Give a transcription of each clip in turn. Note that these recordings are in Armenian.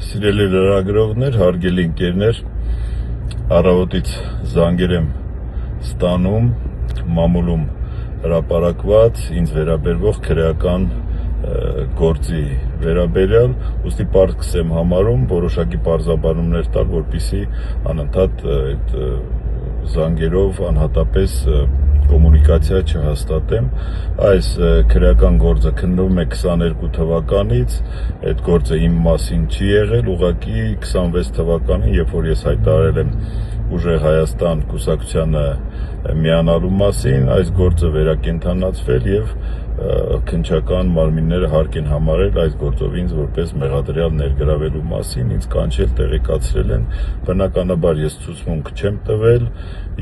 Սիրելի լրագրողներ, հարգելի ընկերներ, առավոտից զանգեր եմ ստանում մամուլում հրապարակված ինձ վերաբերվող քրեական գործի վերաբերյալ, ուստի պարտքս եմ համարում որոշակի պարզաբանումներ տալ, որպեսզի անընդհատ այդ զանգերով անհատապես կոմունիկացիա չհաստատեմ։ Այս քրեական գործը քննվում է 22 թվականից, այդ գործը իմ մասին չի եղել, ուղղակի 26 թվականին, երբ որ ես հայտարարել եմ Ուժեղ Հայաստան կուսակցությանը միանալու մասին, այս գործը վերակենդանացվել եւ քննչական մարմինները հարկ են համարել այս գործով ինձ որպես մեղադրյալ ներգրավելու մասին, ինձ կանչել տեղեկացրել են, բնականաբար ես ցուցմունք չեմ տվել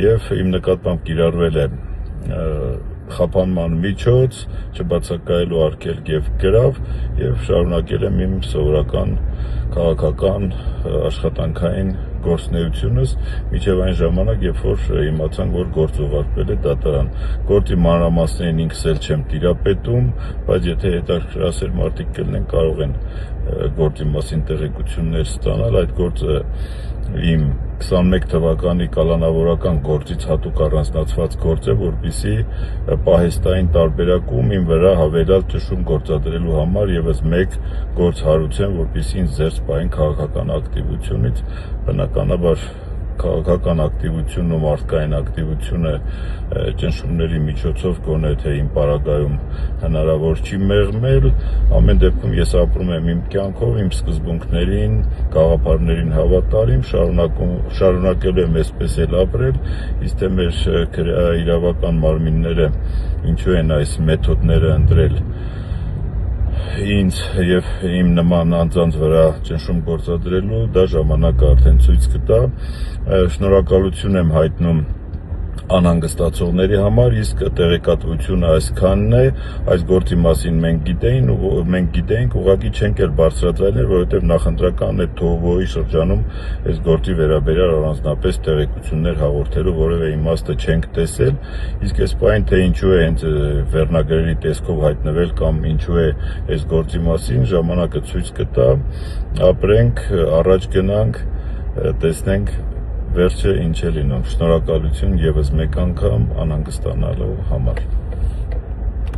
եւ իմ նկատմամբ կիրառվել է խափանման միջոց, չբացակայելու արգելք եւ գրավ եւ շարունակել եմ իմ սովորական քաղաքական աշխատանքային գործունեությունս մինչև այն ժամանակ, երբ որ իմացանք, որ գործ ուղարկվել է դատարան։ Գործի մանրամասներին ինքս էլ չեմ տիրապետում, բայց եթե հետաքրքրասեր մարդիկ կլինեն, կարող են գործի մասին տեղեկություններ ստանալ։ Այդ գործը իմ 21 թվականի կալանավորական գործից հատուկ առանձնացված գործ է, որպեսզի պահեստային տարբերակում իմ վրա հավելյալ ճնշում գործադրելու համար եւս մեկ գործ հարուցեմ, որպեսզի ինձ զերծ պահեն քաղաքական ակտիվությունից, բնականաբար քաղաքական ակտիվությունն ու մարդկային ակտիվությունը ճնշումների միջոցով գոնե թե իմ պարագայում հնարավոր չի մեղմել, ամեն դեպքում ես ապրում եմ իմ կյանքով, իմ սկզբունքներին, գաղափարներին հավատալիմ, շարունակելու եմ այսպես էլ ապրել, իսկ թե մեր իրավական մարմինները ինչու են այս մեթոդները ընտրել ինձ եւ իմ նման անձանց վրա ճնշում գործադրելու, դա ժամանակը արդեն ցույց կտա։ Շնորհակալություն եմ հայտնում անհանգստացողների համար, իսկ տեղեկատվությունը այսքանն է, այս գործի մասին մենք գիտեինք, ուղղակի չենք էլ բարձրաձայնել, որովհետև նախընտրական այդ թողովի շրջանում այս գործի վերաբերյալ առանձնապես տեղեկություններ հաղորդելու որևէ իմաստը չենք տեսել, իսկ այս պահին թե ինչու է հենց վերնագրերի տեսքով հայտնվել կամ ինչու է այս գործի մասին, ժամանակը ցույց կտա, ապրենք, առաջ գնանք, տեսնենք վերջը ինչ է լինում։ Շնորհակալություն եւս մեկ անգամ անհանգստանալու համար։